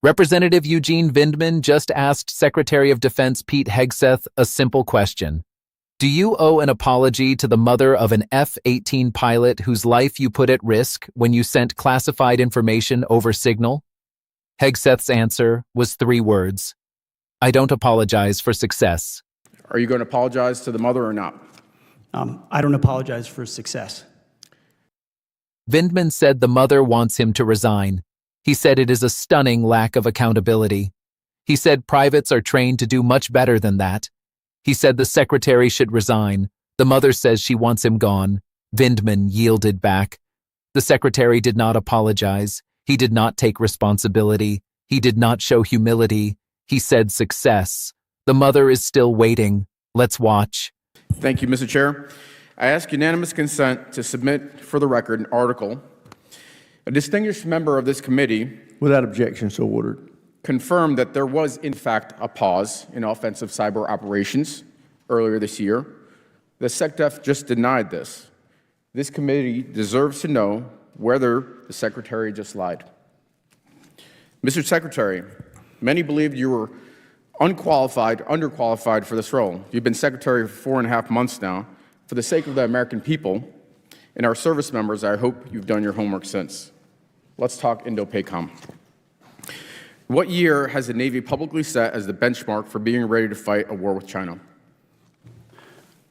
Representative Eugene Vindman just asked Secretary of Defense Pete Hegseth a simple question. Do you owe an apology to the mother of an F-18 pilot whose life you put at risk when you sent classified information over signal? Hegseth's answer was 3 words. I don't apologize for success. Are you going to apologize to the mother or not? I don't apologize for success. Vindman said the mother wants him to resign. He said it is a stunning lack of accountability. He said privates are trained to do much better than that. He said the secretary should resign. The mother says she wants him gone. Vindman yielded back. The secretary did not apologize. He did not take responsibility. He did not show humility. He said success. The mother is still waiting. Let's watch. Thank you, Mr. Chair. I ask unanimous consent to submit for the record an article. A distinguished member of this committee, without objection, so ordered, confirmed that there was, in fact, a pause in offensive cyber operations earlier this year. The SecDef just denied this. This committee deserves to know whether the Secretary just lied. Mr. Secretary, many believed you were underqualified for this role. You've been Secretary for 4.5 months now. For the sake of the American people and our service members, I hope you've done your homework since. Let's talk Indo-PACOM. What year has the Navy publicly set as the benchmark for being ready to fight a war with China?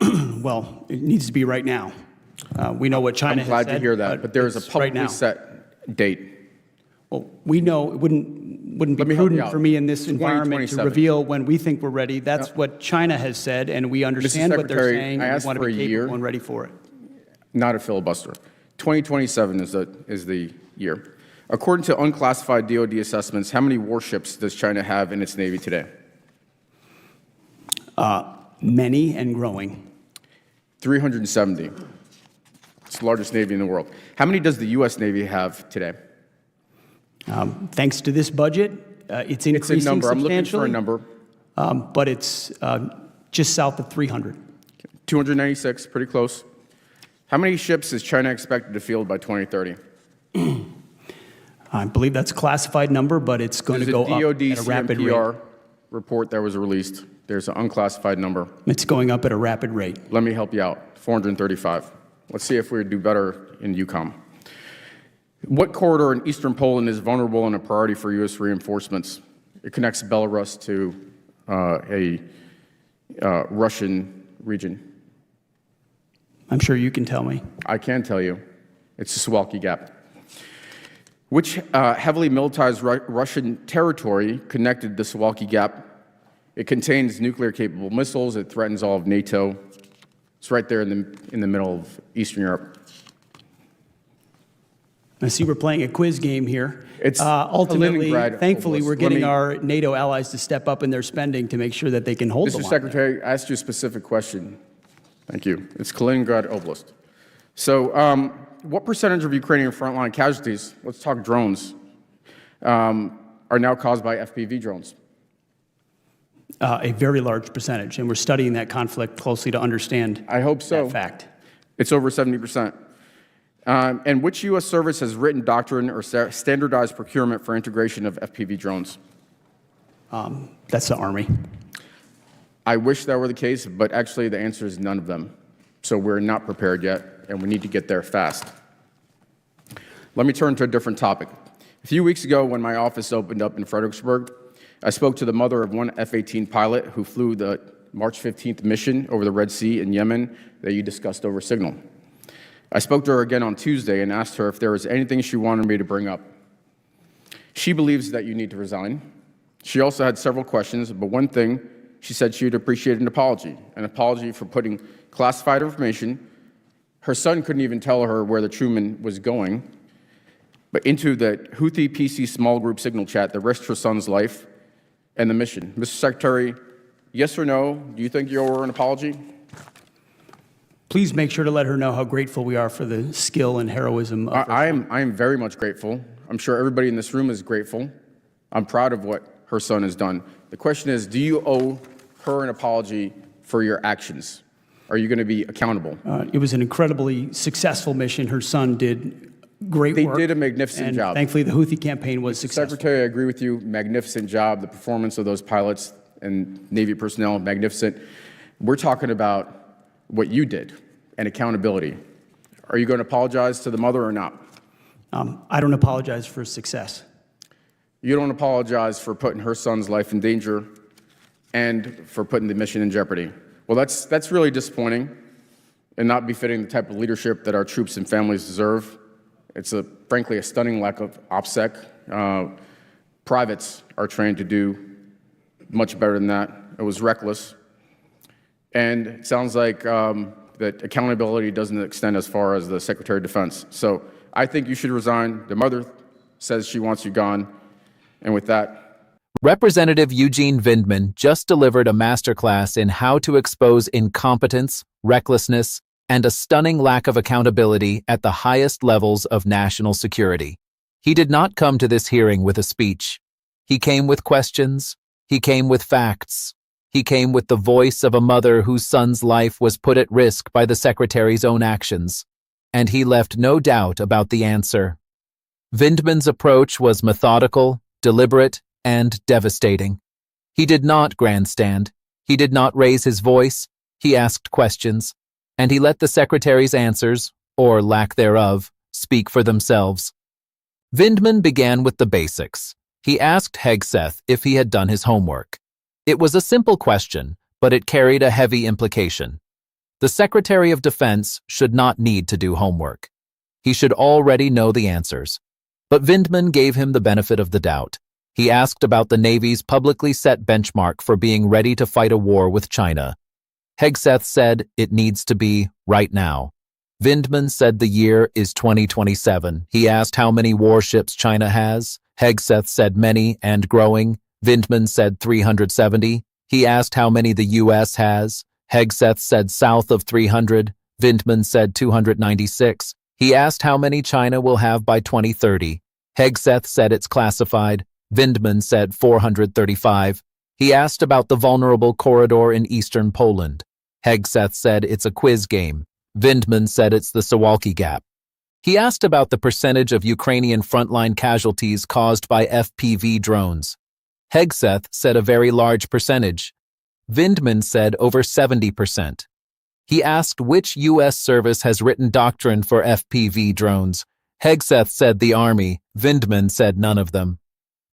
Well, it needs to be right now. We know what China has said. I'm glad to hear that, but there is a publicly set date. Well, we know it wouldn't be prudent for me in this environment to reveal when we think we're ready. That's what China has said, and we understand what they're saying, and we want to be capable and ready for it. Not a filibuster. 2027 is the year. According to unclassified DoD assessments, how many warships does China have in its Navy today? Many and growing. 370. It's the largest Navy in the world. How many does the U.S. Navy have today? Thanks to this budget, it's increasing it's a number. I'm looking for a substantially, number. but it's just south of 300. 296, pretty close. How many ships is China expected to field by 2030? I believe that's a classified number, but it's going to go up at a rapid rate. CMPR report that was released. There's an unclassified number. It's going up at a rapid rate. Let me help you out. 435. Let's see if we do better in EUCOM. What corridor in eastern Poland is vulnerable and a priority for U.S. reinforcements? It connects Belarus to a Russian region. I'm sure you can tell me. I can tell you. It's the Suwalki Gap. Which heavily militarized Russian territory connected the Suwalki Gap? It contains nuclear-capable missiles. It threatens all of NATO. It's right there in the middle of Eastern Europe. I see we're playing a quiz game here. It's ultimately, Kaliningrad thankfully, Oblast. we're getting our NATO allies to step up in their spending to make sure that they can hold the line. Mr. Secretary, I asked you a specific question. Thank you. It's Kaliningrad Oblast. So what percentage of Ukrainian frontline casualties, let's talk drones, are now caused by FPV drones? A very large percentage, and we're studying that conflict closely to understand I hope so. that fact. It's over 70%. And which U.S. service has written doctrine or standardized procurement for integration of FPV drones? That's the Army. I wish that were the case, but actually the answer is none of them. So we're not prepared yet, and we need to get there fast. Let me turn to a different topic. A few weeks ago, when my office opened up in Fredericksburg, I spoke to the mother of one F-18 pilot who flew the March 15th mission over the Red Sea in Yemen that you discussed over Signal. I spoke to her again on Tuesday and asked her if there was anything she wanted me to bring up. She believes that you need to resign. She also had several questions, but one thing, she said she would appreciate an apology for putting classified information. Her son couldn't even tell her where the Truman was going, but into the Houthi PC small group signal chat that risked her son's life and the mission. Mr. Secretary, yes or no, do you think you owe her an apology? Please make sure to let her know how grateful we are for the skill and heroism of her. I am very much grateful. I'm sure everybody in this room is grateful. I'm proud of what her son has done. The question is, do you owe her an apology for your actions? Are you going to be accountable? It was an incredibly successful mission. Her son did great They work. did a magnificent and job. Thankfully, the Houthi campaign was successful. Secretary, I agree with you. Magnificent job. The performance of those pilots and Navy personnel, magnificent. We're talking about what you did and accountability. Are you going to apologize to the mother or not? I don't apologize for success. You don't apologize for putting her son's life in danger and for putting the mission in jeopardy. Well, that's really disappointing and not befitting the type of leadership that our troops and families deserve. It's frankly a stunning lack of OPSEC. Privates are trained to do much better than that. It was reckless. And it sounds like that accountability doesn't extend as far as the Secretary of Defense. So I think you should resign. The mother says she wants you gone. And with that, Representative Eugene Vindman just delivered a masterclass in how to expose incompetence, recklessness, and a stunning lack of accountability at the highest levels of national security. He did not come to this hearing with a speech. He came with questions. He came with facts. He came with the voice of a mother whose son's life was put at risk by the Secretary's own actions. And he left no doubt about the answer. Vindman's approach was methodical, deliberate, and devastating. He did not grandstand. He did not raise his voice. He asked questions. And he let the Secretary's answers, or lack thereof, speak for themselves. Vindman began with the basics. He asked Hegseth if he had done his homework. It was a simple question, but it carried a heavy implication. The Secretary of Defense should not need to do homework. He should already know the answers. But Vindman gave him the benefit of the doubt. He asked about the Navy's publicly set benchmark for being ready to fight a war with China. Hegseth said it needs to be right now. Vindman said the year is 2027. He asked how many warships China has. Hegseth said many and growing. Vindman said 370. He asked how many the U.S. has. Hegseth said south of 300. Vindman said 296. He asked how many China will have by 2030. Hegseth said it's classified. Vindman said 435. He asked about the vulnerable corridor in eastern Poland. Hegseth said it's a quiz game. Vindman said it's the Suwalki Gap. He asked about the percentage of Ukrainian frontline casualties caused by FPV drones. Hegseth said a very large percentage. Vindman said over 70%. He asked which U.S. service has written doctrine for FPV drones. Hegseth said the Army. Vindman said none of them.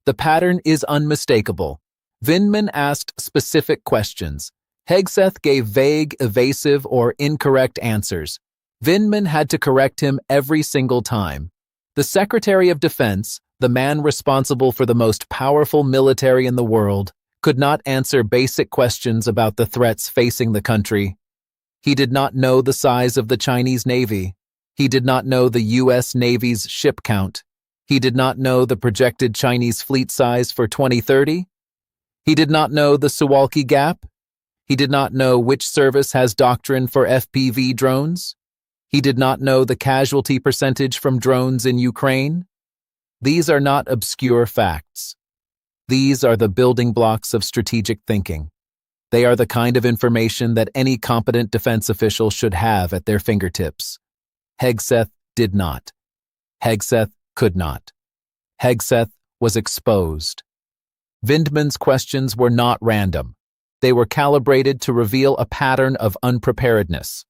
The pattern is unmistakable. Vindman asked specific questions. Hegseth gave vague, evasive, or incorrect answers. Vindman had to correct him every single time. The Secretary of Defense, the man responsible for the most powerful military in the world, could not answer basic questions about the threats facing the country. He did not know the size of the Chinese Navy. He did not know the U.S. Navy's ship count. He did not know the projected Chinese fleet size for 2030. He did not know the Suwalki Gap. He did not know which service has doctrine for FPV drones. He did not know the casualty percentage from drones in Ukraine. These are not obscure facts. These are the building blocks of strategic thinking. They are the kind of information that any competent defense official should have at their fingertips. Hegseth did not. Hegseth could not. Hegseth was exposed. Vindman's questions were not random. They were calibrated to reveal a pattern of unpreparedness.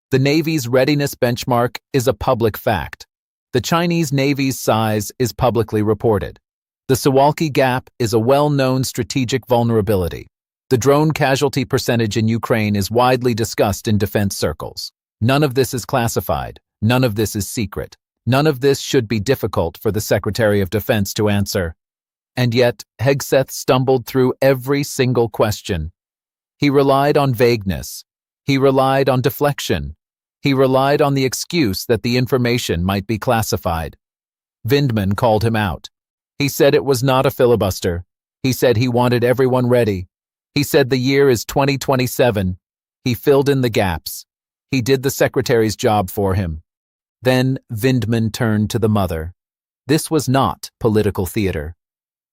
The Navy's readiness benchmark is a public fact. The Chinese Navy's size is publicly reported. The Suwalki Gap is a well-known strategic vulnerability. The drone casualty percentage in Ukraine is widely discussed in defense circles. None of this is classified. None of this is secret. None of this should be difficult for the Secretary of Defense to answer. And yet, Hegseth stumbled through every single question. He relied on vagueness. He relied on deflection. He relied on the excuse that the information might be classified. Vindman called him out. He said it was not a filibuster. He said he wanted everyone ready. He said the year is 2027. He filled in the gaps. He did the Secretary's job for him. Then Vindman turned to the mother. This was not political theater.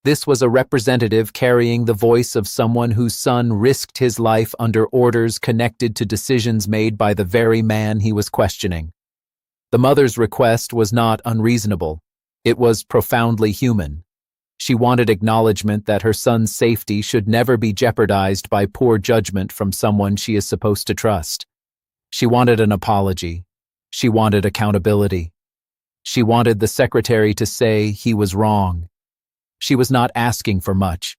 This was a representative carrying the voice of someone whose son risked his life under orders connected to decisions made by the very man he was questioning. The mother's request was not unreasonable. It was profoundly human. She wanted acknowledgement that her son's safety should never be jeopardized by poor judgment from someone she is supposed to trust. She wanted an apology. She wanted accountability. She wanted the secretary to say he was wrong. She was not asking for much.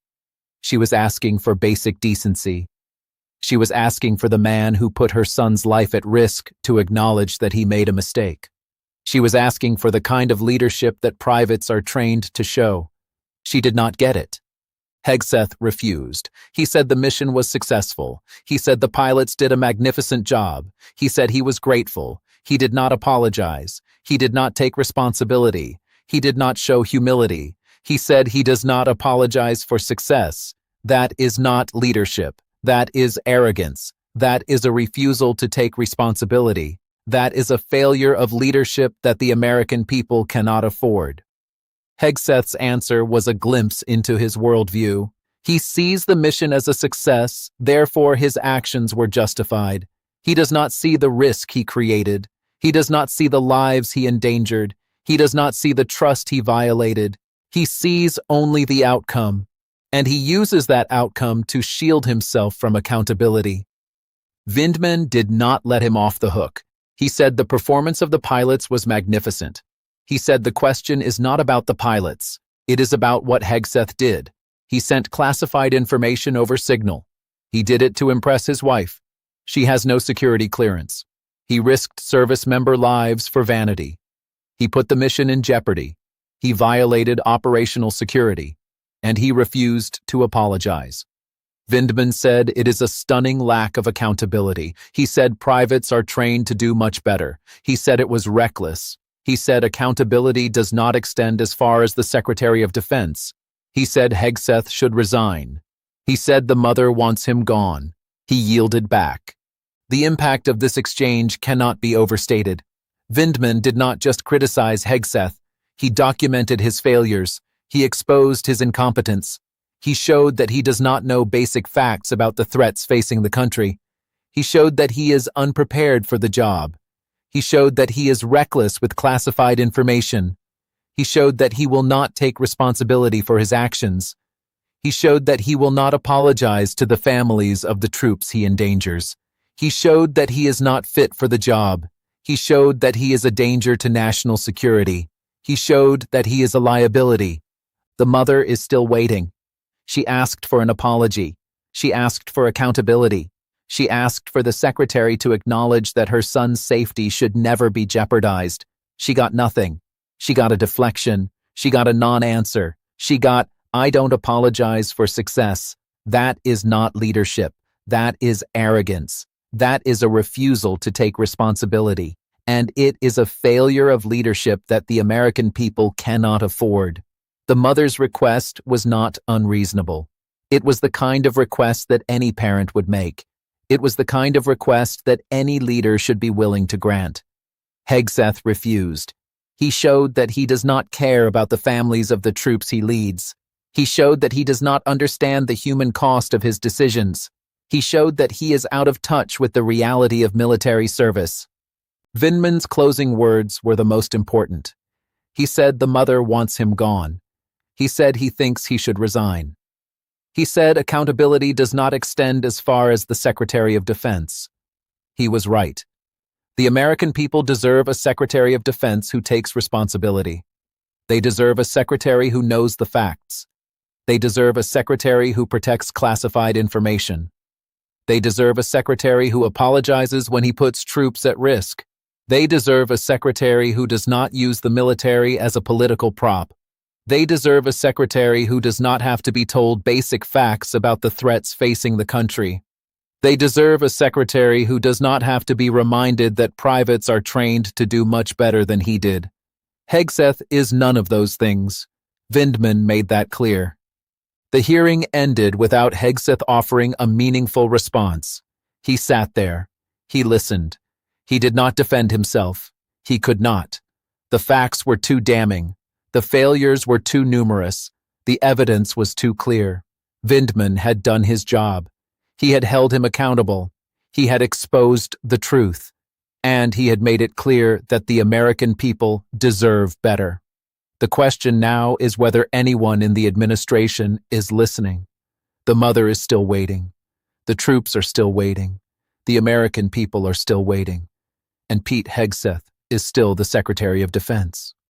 She was asking for basic decency. She was asking for the man who put her son's life at risk to acknowledge that he made a mistake. She was asking for the kind of leadership that privates are trained to show. She did not get it. Hegseth refused. He said the mission was successful. He said the pilots did a magnificent job. He said he was grateful. He did not apologize. He did not take responsibility. He did not show humility. He said he does not apologize for success. That is not leadership. That is arrogance. That is a refusal to take responsibility. That is a failure of leadership that the American people cannot afford. Hegseth's answer was a glimpse into his worldview. He sees the mission as a success, therefore his actions were justified. He does not see the risk he created. He does not see the lives he endangered. He does not see the trust he violated. He sees only the outcome, and he uses that outcome to shield himself from accountability. Vindman did not let him off the hook. He said the performance of the pilots was magnificent. He said the question is not about the pilots. It is about what Hegseth did. He sent classified information over signal. He did it to impress his wife. She has no security clearance. He risked service member lives for vanity. He put the mission in jeopardy. He violated operational security. And he refused to apologize. Vindman said it is a stunning lack of accountability. He said privates are trained to do much better. He said it was reckless. He said accountability does not extend as far as the Secretary of Defense. He said Hegseth should resign. He said the mother wants him gone. He yielded back. The impact of this exchange cannot be overstated. Vindman did not just criticize Hegseth. He documented his failures. He exposed his incompetence. He showed that he does not know basic facts about the threats facing the country. He showed that he is unprepared for the job. He showed that he is reckless with classified information. He showed that he will not take responsibility for his actions. He showed that he will not apologize to the families of the troops he endangers. He showed that he is not fit for the job. He showed that he is a danger to national security. He showed that he is a liability. The mother is still waiting. She asked for an apology. She asked for accountability. She asked for the secretary to acknowledge that her son's safety should never be jeopardized. She got nothing. She got a deflection. She got a non-answer. She got, I don't apologize for success. That is not leadership. That is arrogance. That is a refusal to take responsibility. And it is a failure of leadership that the American people cannot afford. The mother's request was not unreasonable. It was the kind of request that any parent would make. It was the kind of request that any leader should be willing to grant. Hegseth refused. He showed that he does not care about the families of the troops he leads. He showed that he does not understand the human cost of his decisions. He showed that he is out of touch with the reality of military service. Vindman's closing words were the most important. He said the mother wants him gone. He said he thinks he should resign. He said accountability does not extend as far as the Secretary of Defense. He was right. The American people deserve a Secretary of Defense who takes responsibility. They deserve a secretary who knows the facts. They deserve a secretary who protects classified information. They deserve a secretary who apologizes when he puts troops at risk. They deserve a secretary who does not use the military as a political prop. They deserve a secretary who does not have to be told basic facts about the threats facing the country. They deserve a secretary who does not have to be reminded that privates are trained to do much better than he did. Hegseth is none of those things. Vindman made that clear. The hearing ended without Hegseth offering a meaningful response. He sat there. He listened. He did not defend himself. He could not. The facts were too damning. The failures were too numerous. The evidence was too clear. Vindman had done his job. He had held him accountable. He had exposed the truth. And he had made it clear that the American people deserve better. The question now is whether anyone in the administration is listening. The mother is still waiting. The troops are still waiting. The American people are still waiting. And Pete Hegseth is still the Secretary of Defense.